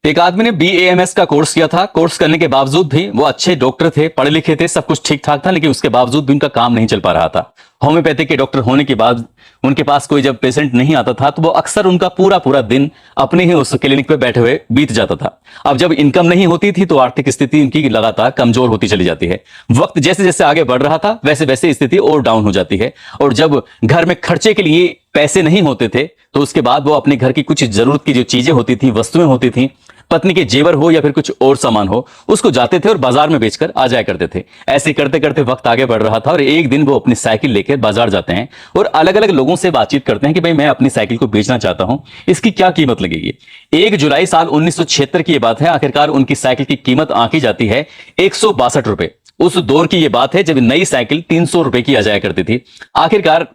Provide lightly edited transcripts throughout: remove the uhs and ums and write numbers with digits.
एक आदमी ने BAMS का कोर्स किया था। कोर्स करने के बावजूद भी वो अच्छे डॉक्टर थे, पढ़े लिखे थे, सब कुछ ठीक ठाक था, लेकिन उसके बावजूद भी उनका काम नहीं चल पा रहा था। होम्योपैथिक के डॉक्टर होने के बाद उनके पास कोई जब पेशेंट नहीं आता था तो वो अक्सर उनका पूरा पूरा दिन अपने ही उस क्लिनिक पे बैठे हुए बीत जाता था। अब जब इनकम नहीं होती थी तो आर्थिक स्थिति उनकी लगातार कमजोर होती चली जाती है। वक्त जैसे जैसे आगे बढ़ रहा था वैसे वैसे स्थिति और डाउन हो जाती है, और जब घर में खर्चे के लिए पैसे नहीं होते थे तो उसके बाद वो अपने घर की कुछ जरूरत की जो चीजें होती थी, वस्तुएं होती थी, पत्नी के जेवर हो या फिर कुछ और सामान हो, उसको जाते थे और बाजार में बेचकर आ जाया करते थे। ऐसे करते करते वक्त आगे बढ़ रहा था और एक दिन वो अपनी साइकिल लेकर बाजार जाते हैं और अलग अलग लोगों से बातचीत करते हैं कि भाई मैं अपनी साइकिल को बेचना चाहता हूं, इसकी क्या कीमत लगेगी। 1 जुलाई साल 1976 की यह बात है। आखिरकार उनकी साइकिल की कीमत आंकी जाती है 162 रुपए। उस दौर की यह बात है जब नई साइकिल 300 रुपए की आ जाया करती थी। आखिरकार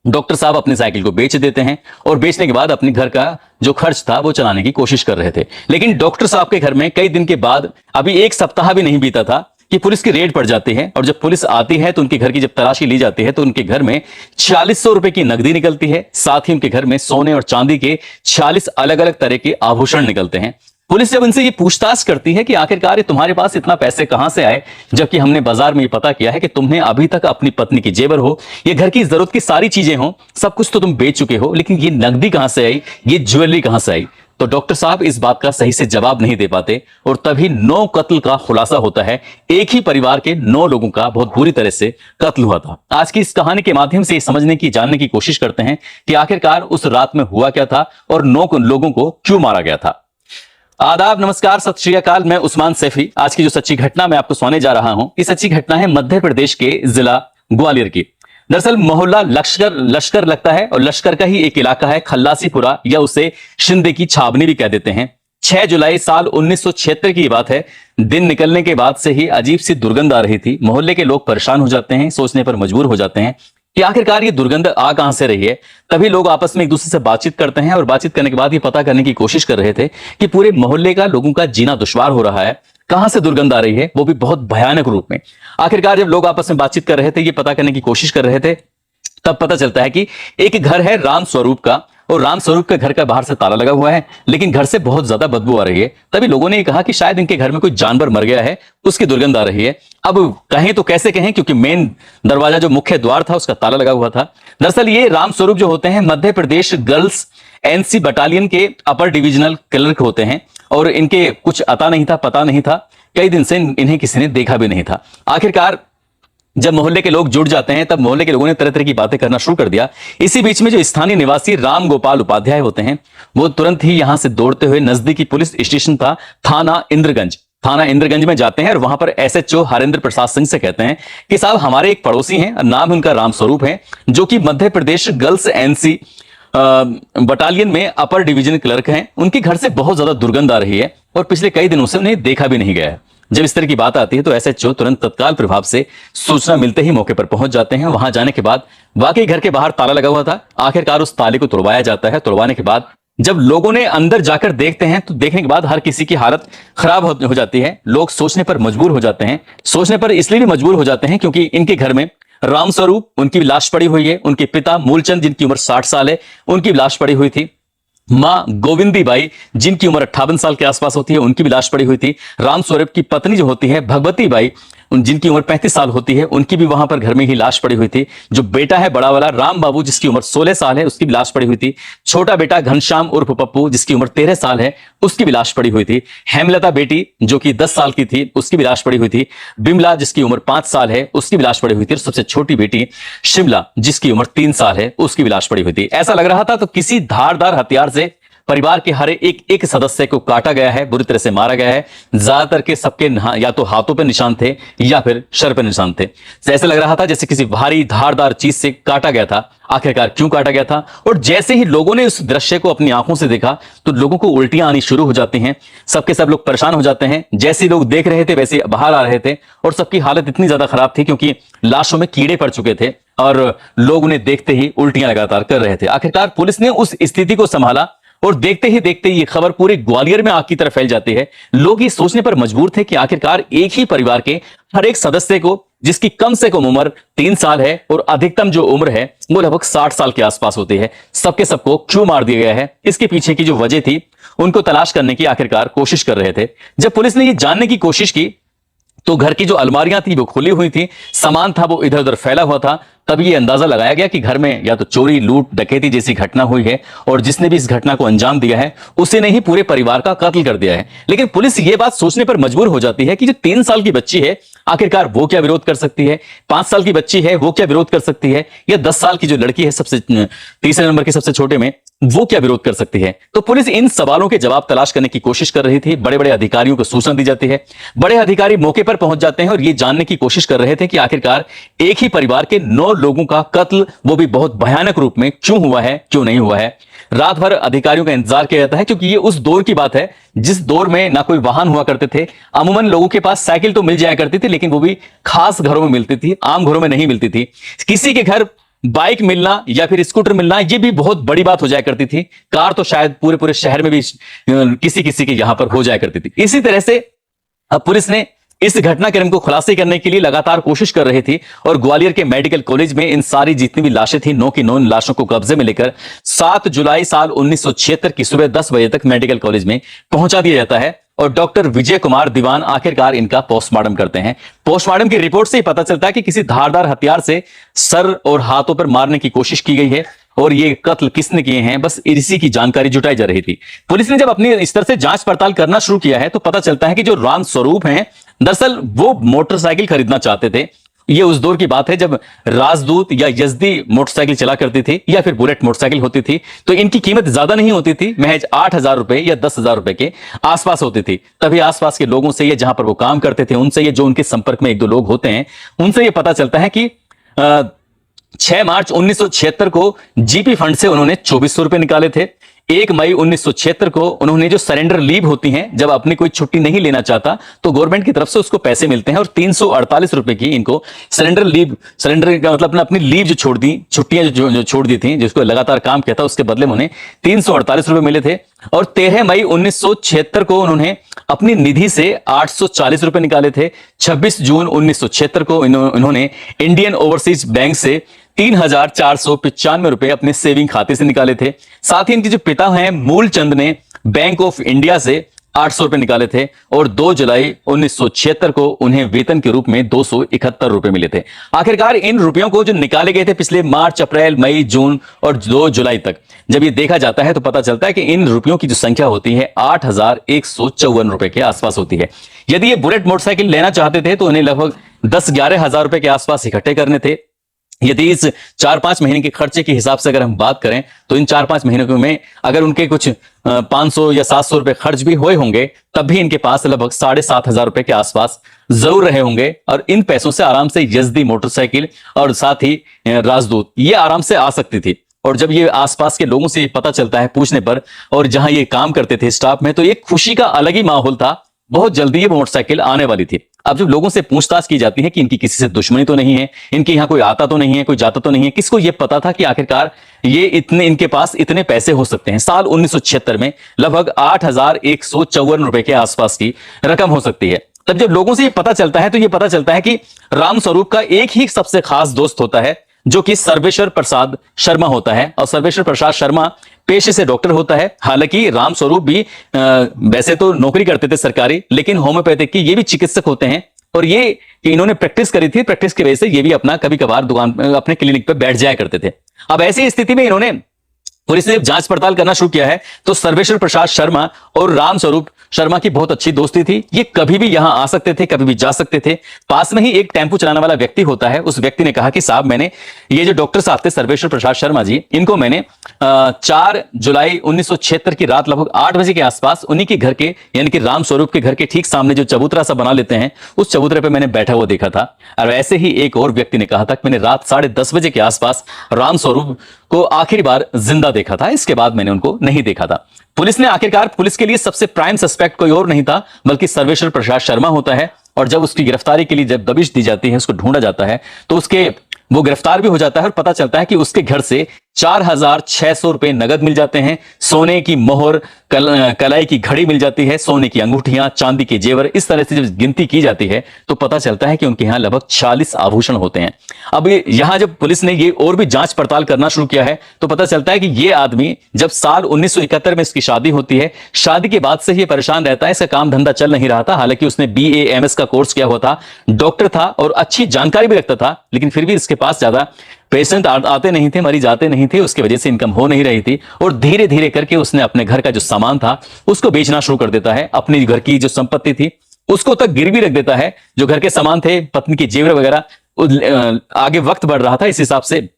डॉक्टर साहब अपनी साइकिल को बेच देते हैं और बेचने के बाद अपने घर का जो खर्च था वो चलाने की कोशिश कर रहे थे। लेकिन डॉक्टर साहब के घर में कई दिन के बाद, अभी 1 सप्ताह भी नहीं बीता था कि पुलिस की रेड पड़ जाती है, और जब पुलिस आती है तो उनके घर की जब तलाशी ली जाती है तो उनके घर में 4600 रुपए की नकदी निकलती है। साथ ही उनके घर में सोने और चांदी के 46 अलग अलग तरह के आभूषण निकलते हैं। पुलिस जब उनसे ये पूछताछ करती है कि आखिरकार तुम्हारे पास इतना पैसे कहां से आए, जबकि हमने बाजार में ये पता किया है कि तुमने अभी तक अपनी पत्नी की जेवर हो, ये घर की जरूरत की सारी चीजें हो, सब कुछ तो तुम बेच चुके हो, लेकिन ये नकदी कहां से आई, ये ज्वेलरी कहां से आई। तो डॉक्टर साहब इस बात का सही से जवाब नहीं दे पाते और तभी 9 कत्ल का खुलासा होता है। एक ही परिवार के 9 लोगों का बहुत बुरी तरह से कत्ल हुआ था। आज की इस कहानी के माध्यम से समझने की, जानने की कोशिश करते हैं कि आखिरकार उस रात में हुआ क्या था और 9 लोगों को क्यों मारा गया था। आदाब, नमस्कार, सत श्री अकाल। मैं उस्मान सैफी। आज की जो सच्ची घटना मैं आपको सुनाने जा रहा हूं, ये सच्ची घटना है मध्य प्रदेश के जिला ग्वालियर की। दरअसल मोहल्ला लश्कर लगता है और लश्कर का ही एक इलाका है खल्लासीपुरा, या उसे शिंदे की छावनी भी कह देते हैं। 6 जुलाई साल 1976 की बात है। दिन निकलने के बाद से ही अजीब सी दुर्गंध आ रही थी। मोहल्ले के लोग परेशान हो जाते हैं, सोचने पर मजबूर हो जाते हैं कि आखिरकार ये दुर्गंध आ कहां से रही है। तभी लोग आपस में एक दूसरे से बातचीत करते हैं और बातचीत करने के बाद ये पता करने की कोशिश कर रहे थे कि पूरे मोहल्ले का लोगों का जीना दुश्वार हो रहा है। कहां से दुर्गंध आ रही है, वो भी बहुत भयानक रूप में। आखिरकार जब लोग आपस में बातचीत कर रहे थे, ये पता करने की कोशिश कर रहे थे, तब पता चलता है कि एक घर है राम स्वरूप का, और राम स्वरूप के घर का बाहर से ताला लगा हुआ है, लेकिन घर से बहुत ज्यादा बदबू आ रही है। तभी लोगों ने कहा कि शायद इनके घर में कोई जानवर मर गया है, उसकी दुर्गंध आ रही है। अब कहें तो कैसे कहें, क्योंकि मेन दरवाजा जो मुख्य द्वार था उसका ताला लगा हुआ था। दरअसल ये राम स्वरूप जो होते हैं Madhya Pradesh girls NC battalion के अपर डिविजनल क्लर्क होते हैं, और इनके कुछ अता नहीं था, पता नहीं था। कई दिन से इन्हें किसी ने देखा भी नहीं था। आखिरकार जब मोहल्ले के लोग जुड़ जाते हैं तब मोहल्ले के लोगों ने तरह तरह की बातें करना शुरू कर दिया। इसी बीच में जो स्थानीय निवासी राम गोपाल उपाध्याय होते हैं, वो तुरंत ही यहां से दौड़ते हुए नजदीकी पुलिस स्टेशन था थाना इंद्रगंज में जाते हैं और वहां पर SHO हरेंद्र प्रसाद सिंह से कहते हैं कि साहब हमारे एक पड़ोसी हैं, नाम उनका राम स्वरूप है, जो कि Madhya Pradesh girls NC battalion में अपर डिवीजन क्लर्क हैं। उनके घर से बहुत ज्यादा दुर्गंध आ रही है और पिछले कई दिनों से उन्हें देखा भी नहीं गया है। जब इस तरह की बात आती है तो SHO तुरंत तत्काल प्रभाव से सूचना मिलते ही मौके पर पहुंच जाते हैं। वहां जाने के बाद वाकई घर के बाहर ताला लगा हुआ था। आखिरकार उस ताले को तोड़वाया जाता है। तोड़वाने के बाद जब लोगों ने अंदर जाकर देखते हैं तो देखने के बाद हर किसी की हालत खराब हो जाती है। लोग सोचने पर मजबूर हो जाते हैं। सोचने पर इसलिए भी मजबूर हो जाते हैं क्योंकि इनके घर में राम स्वरूप, उनकी लाश पड़ी हुई है। उनके पिता मूलचंद, जिनकी उम्र 60 साल है, उनकी लाश पड़ी हुई थी। मां गोविंदी बाई, जिनकी उम्र 58 साल के आसपास होती है, उनकी भी लाश पड़ी हुई थी। राम स्वरूप की पत्नी जो होती है भगवती बाई, जिनकी उम्र 35 साल होती है, उनकी भी वहां पर घर में ही लाश पड़ी हुई थी। जो बेटा है बड़ा वाला राम बाबू, जिसकी उम्र 16 साल है, उसकी भी लाश पड़ी हुई थी। छोटा बेटा घनश्याम उर्फ पप्पू, जिसकी उम्र 13 साल है, उसकी भी लाश पड़ी हुई थी। हेमलता बेटी, जो कि 10 साल की थी, उसकी भी लाश पड़ी हुई थी। बिमला, जिसकी उम्र 5 साल है, उसकी भी लाश पड़ी हुई थी। और सबसे छोटी बेटी शिमला, जिसकी उम्र 3 साल है, उसकी भी लाश पड़ी हुई थी। ऐसा लग रहा था तो किसी धारदार हथियार से परिवार के हर एक सदस्य को काटा गया है, बुरी तरह से मारा गया है। ज्यादातर के सबके या तो हाथों पर निशान थे या फिर सर पर निशान थे। ऐसा लग रहा था जैसे किसी भारी धारदार चीज से काटा गया था। आखिरकार क्यों काटा गया था? और जैसे ही लोगों ने उस दृश्य को अपनी आंखों से देखा तो लोगों को उल्टियां आनी शुरू हो जाती हैं। सबके सब लोग परेशान हो जाते हैं। जैसे लोग देख रहे थे वैसे बाहर आ रहे थे और सबकी हालत इतनी ज्यादा खराब थी क्योंकि लाशों में कीड़े पड़ चुके थे और लोग उन्हें देखते ही उल्टियां लगातार कर रहे थे। आखिरकार पुलिस ने उस स्थिति को संभाला और देखते ही देखते ये खबर पूरे ग्वालियर में आग की तरह फैल जाती है। लोग ये सोचने पर मजबूर थे कि आखिरकार एक ही परिवार के हर एक सदस्य को, जिसकी कम से कम उम्र 3 साल है और अधिकतम जो उम्र है वो लगभग 60 साल के आसपास होती है, सबके सबको क्यों मार दिया गया है। इसके पीछे की जो वजह थी उनको तलाश करने की आखिरकार कोशिश कर रहे थे। जब पुलिस ने ये जानने की कोशिश की तो घर की जो अलमारियां थी वो खुली हुई थी, सामान था वो इधर उधर फैला हुआ था। तब ये अंदाजा लगाया गया कि घर में या तो चोरी, लूट, डकैती जैसी घटना हुई है और जिसने भी इस घटना को अंजाम दिया है उसी ने ही पूरे परिवार का कत्ल कर दिया है। लेकिन पुलिस ये बात सोचने पर मजबूर हो जाती है कि जो 3 साल की बच्ची है आखिरकार वो क्या विरोध कर सकती है, 5 साल की बच्ची है वो क्या विरोध कर सकती है, या 10 साल की जो लड़की है सबसे तीसरे नंबर के सबसे छोटे में, वो क्या विरोध कर सकती है। तो पुलिस इन सवालों के जवाब तलाश करने की कोशिश कर रही थी। बड़े बड़े अधिकारियों को सूचना दी जाती है, बड़े अधिकारी मौके पर पहुंच जाते हैं और ये जानने की कोशिश कर रहे थे कि आखिरकार एक ही परिवार के 9 लोगों का कत्ल, वो भी बहुत भयानक रूप में, क्यों हुआ है, क्यों नहीं हुआ है। रात भर अधिकारियों का इंतजार किया जाता है, क्योंकि ये उस दौर की बात है जिस दौर में ना कोई वाहन हुआ करते थे। अमूमन लोगों के पास साइकिल तो मिल जाया करती थी, लेकिन वो भी खास घरों में मिलती थी, आम घरों में नहीं मिलती थी। किसी के घर बाइक मिलना या फिर स्कूटर मिलना ये भी बहुत बड़ी बात हो जाया करती थी। कार तो शायद पूरे पूरे शहर में भी किसी किसी के यहां पर हो जाया करती थी। इसी तरह से अब पुलिस ने इस घटनाक्रम को खुलासे करने के लिए लगातार कोशिश कर रही थी और ग्वालियर के मेडिकल कॉलेज में इन सारी जितनी भी लाशें थी, 9 की 9 लाशों को कब्जे में लेकर 7 जुलाई साल 1976 की सुबह 10 बजे तक मेडिकल कॉलेज में पहुंचा दिया जाता है और डॉक्टर विजय कुमार दीवान आखिरकार इनका पोस्टमार्टम करते हैं। पोस्टमार्टम की रिपोर्ट से पता चलता है कि किसी धारदार हथियार से सर और हाथों पर मारने की कोशिश की गई है और ये कत्ल किसने किए हैं, बस इसी की जानकारी जुटाई जा रही थी। पुलिस ने जब अपनी स्तर से जांच पड़ताल करना शुरू किया है तो पता चलता है कि जो राम स्वरूप हैं, दरअसल वो मोटरसाइकिल खरीदना चाहते थे। ये उस दौर की बात है जब राजदूत या यजदी मोटरसाइकिल चला करती थी या फिर बुलेट मोटरसाइकिल होती थी, तो इनकी कीमत ज्यादा नहीं होती थी, महज 8,000 रुपए या 10,000 रुपए के आसपास होती थी। तभी आसपास के लोगों से, ये जहां पर वो काम करते थे उनसे, ये जो उनके संपर्क में 1-2 लोग होते हैं उनसे ये पता चलता है कि 6 मार्च 1976 को जीपी फंड से उन्होंने 2400 रुपए निकाले थे। 1 मई 1976 को उन्होंने जो सरेंडर लीव होती हैं, जब अपनी कोई छुट्टी नहीं लेना चाहता तो गवर्नमेंट की तरफ से उसको पैसे मिलते हैं और 348 रुपए की इनको सरेंडर का मतलब अपनी लीव जो छोड़ दी, छुट्टियां जो छोड़ दी थी, जिसको लगातार काम किया था, उसके बदले में उन्हें 348 रुपए मिले थे। और 13 मई 1976 को उन्होंने अपनी निधि से 840 रुपए निकाले थे। 26 जून 1976 को इन्होंने इंडियन ओवरसीज बैंक से 3,495 रुपए अपने सेविंग खाते से निकाले थे। साथ ही इनके जो पिता हैं मूलचंद ने बैंक ऑफ इंडिया से 800 रुपए निकाले थे और 2 जुलाई 1976 को उन्हें वेतन के रूप में 271 रुपए मिले थे। आखिरकार इन रुपयों को जो निकाले गए थे पिछले मार्च, अप्रैल, मई, जून और 2 जुलाई तक, जब ये देखा जाता है तो पता चलता है कि इन रुपयों की जो संख्या होती है 8,154 रुपए के आसपास होती है। यदि ये बुलेट मोटरसाइकिल लेना चाहते थे तो उन्हें लगभग 10-11 हजार रुपए के आसपास इकट्ठे करने थे। यदि इस 4-5 महीने के खर्चे के हिसाब से अगर हम बात करें तो इन 4-5 महीनों में अगर उनके कुछ 500 या 700 रुपए खर्च भी हुए होंगे, तब भी इनके पास लगभग 7,500 रुपए के आसपास जरूर रहे होंगे और इन पैसों से आराम से यजदी मोटरसाइकिल और साथ ही राजदूत ये आराम से आ सकती थी। और जब ये आसपास के लोगों से पता चलता है पूछने पर, और जहां ये काम करते थे स्टाफ में, तो एक खुशी का अलग ही माहौल था। बहुत जल्दी ये मोटरसाइकिल आने वाली थी। अब जब लोगों से पूछताछ की जाती है कि इनकी किसी से दुश्मनी तो नहीं है, इनके यहाँ कोई आता तो नहीं है, कोई जाता तो नहीं है, किसको ये पता था कि आखिरकार ये इनके पास इतने पैसे हो सकते हैं। साल 1976 में लगभग 8,154 रुपए के आसपास की रकम हो सकती है। तब जब लोगों से ये पता चलता है तो ये पता चलता है कि राम स्वरूप का एक ही सबसे खास दोस्त होता है, जो कि सर्वेश्वर प्रसाद शर्मा होता है। और सर्वेश्वर प्रसाद शर्मा पेशे से डॉक्टर होता है। हालांकि राम स्वरूप भी वैसे तो नौकरी करते थे सरकारी, लेकिन होम्योपैथिक की ये भी चिकित्सक होते हैं और ये कि इन्होंने प्रैक्टिस करी थी, प्रैक्टिस की वजह से ये भी अपना कभी कभार दुकान अपने क्लिनिक पे बैठ जाया करते थे। अब ऐसी स्थिति में इन्होंने, पुलिस ने जांच पड़ताल करना शुरू किया है तो सर्वेश्वर प्रसाद शर्मा और राम स्वरूप शर्मा की बहुत अच्छी दोस्ती थी। ये कभी भी यहां आ सकते थे, कभी भी जा सकते थे। पास में ही एक टेंपू चलाने वाला व्यक्ति होता है। उस व्यक्ति ने कहा कि साहब, मैंने ये जो डॉक्टर साहब थे सर्वेश्वर प्रसाद शर्मा जी, इनको मैंने 4 जुलाई 1976 की रात लगभग 8 बजे के आसपास उन्हीं के घर के, यानी कि राम स्वरूप के घर के ठीक सामने जो चबूतरा सा बना लेते हैं, उस चबूतरे पे मैंने बैठा हुआ देखा था। और ऐसे ही एक और व्यक्ति ने कहा था कि मैंने रात 10:30 बजे के आसपास राम स्वरूप को आखिरी बार जिंदा देखा था, इसके बाद मैंने उनको नहीं देखा था। पुलिस ने आखिरकार, पुलिस के लिए सबसे प्राइम सस्पेक्ट कोई और नहीं था बल्कि सर्वेश्वर प्रसाद शर्मा होता है। और जब उसकी गिरफ्तारी के लिए जब दबिश दी जाती है, उसको ढूंढा जाता है, तो वो गिरफ्तार भी हो जाता है और पता चलता है कि उसके घर से 4,600 रुपए नगद मिल जाते हैं, सोने की मोहर, कलाई की घड़ी मिल जाती है, सोने की अंगूठियां, चांदी के जेवर। इस तरह से जब गिनती की जाती है तो पता चलता है कि उनके यहां लगभग 40 आभूषण होते हैं। अब यहां जब पुलिस ने ये और भी जांच पड़ताल करना शुरू किया है तो पता चलता है कि ये आदमी जब साल 1971 में इसकी शादी होती है, शादी के बाद से ही परेशान रहता है, इसका काम धंधा चल नहीं रहा था। हालांकि उसने BAMS का कोर्स किया हुआ था, डॉक्टर था और अच्छी जानकारी भी रखता था, लेकिन फिर भी इसके पास ज्यादा पेशेंट आते नहीं थे, मरीज आते नहीं थे, उसकी वजह से इनकम हो नहीं रही थी। और धीरे धीरे करके उसने अपने घर का जो सामान था उसको बेचना शुरू कर देता है, अपनी घर की जो संपत्ति थी उसको तक गिरवी रख देता है। जो घर के सामान थे, पत्नी के जेवर वगैरह, आगे वक्त बढ़ रहा था, इस हिसाब से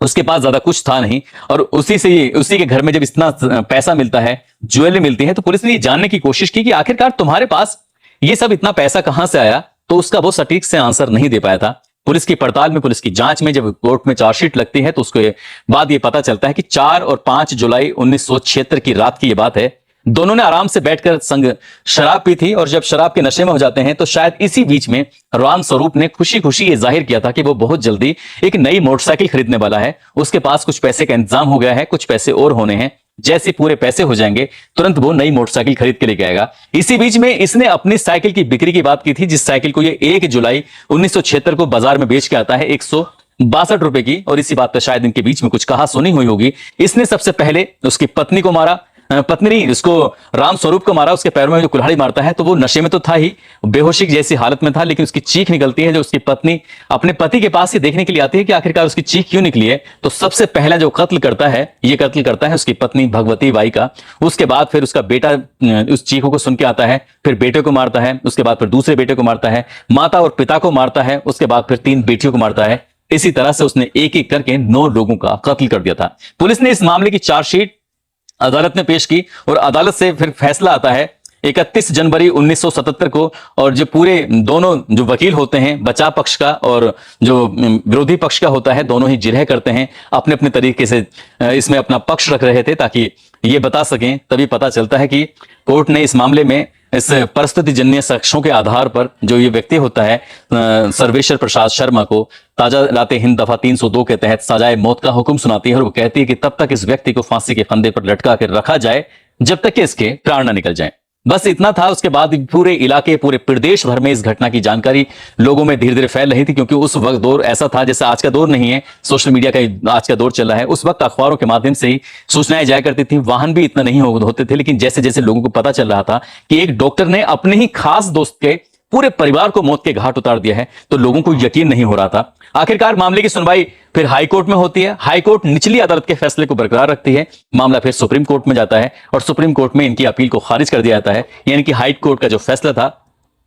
उसके पास ज्यादा कुछ था नहीं। और उसी के घर में जब इतना पैसा मिलता है, ज्वेलरी मिलती है, तो पुलिस ने ये जानने की कोशिश की कि आखिरकार तुम्हारे पास ये सब इतना पैसा कहां से आया। तो उसका वो सटीक से आंसर नहीं दे पाया था। पुलिस की पड़ताल में, पुलिस की जांच में जब कोर्ट में चार्जशीट लगती है तो उसके बाद ये पता चलता है कि 4 और 5 जुलाई 1976 की रात की ये बात है। दोनों ने आराम से बैठकर संग शराब पी थी और जब शराब के नशे में हो जाते हैं तो शायद इसी बीच में राम स्वरूप ने खुशी खुशी ये जाहिर किया था कि वो बहुत जल्दी एक नई मोटरसाइकिल खरीदने वाला है। उसके पास कुछ पैसे का इंतजाम हो गया है, कुछ पैसे और होने हैं। जैसे पूरे पैसे हो जाएंगे तुरंत वो नई मोटरसाइकिल खरीद के लेके आएगा। इसी बीच में इसने अपनी साइकिल की बिक्री की बात की थी, जिस साइकिल को ये 1 जुलाई 1976 को बाजार में बेच के आता है 162 रुपए की। और इसी बात पर शायद इनके बीच में कुछ कहा सुनी हुई होगी। इसने सबसे पहले उसकी पत्नी को मारा, पत्नी नहीं, इसको राम स्वरूप को मारा। उसके पैरों में जो कुल्हाड़ी मारता है तो वो नशे में तो था ही, बेहोशी जैसी हालत में था, लेकिन उसकी चीख निकलती है। जो उसकी पत्नी अपने पति के पास ही देखने के लिए आती है कि आखिरकार उसकी चीख क्यों निकली है। तो सबसे पहला जो कत्ल करता है, ये कत्ल करता है उसकी पत्नी भगवती बाई का। उसके बाद फिर उसका बेटा उस चीखों को सुन के आता है, फिर बेटे को मारता है, उसके बाद फिर दूसरे बेटे को मारता है, माता और पिता को मारता है, उसके बाद फिर 3 बेटियों को मारता है। इसी तरह से उसने एक एक करके 9 लोगों का कत्ल कर दिया था। पुलिस ने इस मामले की चार्जशीट अदालत में पेश की और अदालत से फिर फैसला आता है 31 जनवरी 1977 को। और जो पूरे दोनों जो वकील होते हैं, बचाव पक्ष का और जो विरोधी पक्ष का होता है, दोनों ही जिरह करते हैं, अपने अपने तरीके से इसमें अपना पक्ष रख रहे थे ताकि ये बता सकें। तभी पता चलता है कि कोर्ट ने इस मामले में इस परिस्थितिजन्य साक्ष्यों के आधार पर जो ये व्यक्ति होता है सर्वेश्वर प्रसाद शर्मा को ताजा राते हिंद दफा 302 के तहत सजाए मौत का हुक्म सुनाती है और वो कहती है कि तब तक इस व्यक्ति को फांसी के फंदे पर लटका कर रखा जाए जब तक कि इसके प्राण न निकल जाएं। बस इतना था। उसके बाद पूरे इलाके, पूरे प्रदेश भर में इस घटना की जानकारी लोगों में धीरे धीरे फैल रही थी, क्योंकि उस वक्त दौर ऐसा था जैसे आज का दौर नहीं है, सोशल मीडिया का आज का दौर चल रहा है। उस वक्त अखबारों के माध्यम से ही सूचनाएं जाया करती थी, वाहन भी इतना नहीं होते थे। लेकिन जैसे जैसे लोगों को पता चल रहा था कि एक डॉक्टर ने अपने ही खास दोस्त के पूरे परिवार को मौत के घाट उतार दिया है, तो लोगों को यकीन नहीं हो रहा था। आखिरकार मामले की सुनवाई फिर हाई कोर्ट में होती है। हाई कोर्ट निचली अदालत के फैसले को बरकरार रखती है। मामला फिर सुप्रीम कोर्ट में जाता है और सुप्रीम कोर्ट में इनकी अपील को खारिज कर दिया जाता है। यानी कि हाई कोर्ट का जो फैसला था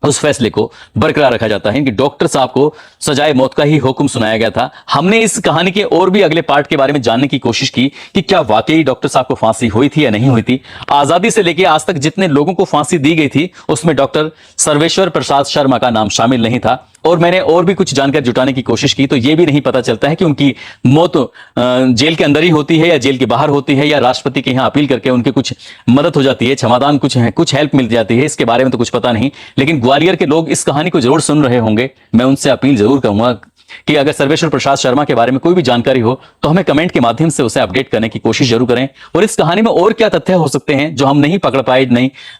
उस फैसले को बरकरार रखा जाता है कि डॉक्टर साहब को सजाए मौत का ही हुक्म सुनाया गया था। हमने इस कहानी के और भी अगले पार्ट के बारे में जानने की कोशिश की कि क्या वाकई डॉक्टर साहब को फांसी हुई थी या नहीं हुई थी। आजादी से लेकर आज तक जितने लोगों को फांसी दी गई थी उसमें डॉक्टर सर्वेश्वर प्रसाद शर्मा का नाम शामिल नहीं था। और मैंने और भी कुछ जानकारी जुटाने की कोशिश की तो यह भी नहीं पता चलता है कि उनकी मौत जेल के अंदर ही होती है या जेल के बाहर होती है, या राष्ट्रपति के यहाँ अपील करके उनकी कुछ मदद हो जाती है, क्षमादान कुछ हेल्प मिल जाती है। इसके बारे में तो कुछ पता नहीं, लेकिन ग्वालियर के लोग इस कहानी को जरूर सुन रहे होंगे। मैं उनसे अपील जरूर करूंगा कि अगर सर्वेश्वर प्रसाद शर्मा के बारे में कोई भी जानकारी हो तो हमें कमेंट के माध्यम से उसे अपडेट करने की कोशिश जरूर करें। और इस कहानी में और क्या तथ्य हो सकते हैं जो हम नहीं पकड़ पाए,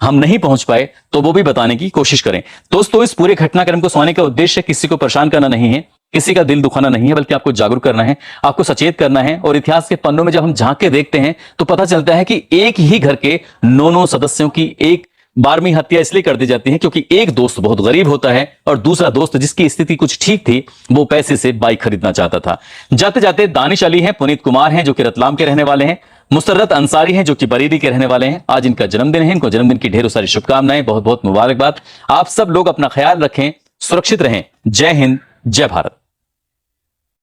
हम नहीं पहुंच पाए, तो वो भी बताने की कोशिश करें। दोस्तों, इस पूरे घटनाक्रम को सुनाने का उद्देश्य किसी को परेशान करना नहीं है, किसी का दिल दुखाना नहीं है, बल्कि आपको जागरूक करना है, आपको सचेत करना है। और इतिहास के पन्नों में जब हम झांक के देखते हैं तो पता चलता है कि एक ही घर के 9 सदस्यों की एक 12वीं हत्या इसलिए कर दी जाती है क्योंकि एक दोस्त बहुत गरीब होता है और दूसरा दोस्त जिसकी स्थिति कुछ ठीक थी वो पैसे से बाइक खरीदना चाहता था। जाते जाते दानिश अली हैं, पुनीत कुमार हैं जो कि रतलाम के रहने वाले हैं, मुसर्रत अंसारी हैं जो कि बरेली के रहने वाले हैं। आज इनका जन्मदिन है, इनको जन्मदिन की ढेरों सारी शुभकामनाएं, बहुत बहुत मुबारकबाद। आप सब लोग अपना ख्याल रखें, सुरक्षित रहें। जय हिंद, जय भारत।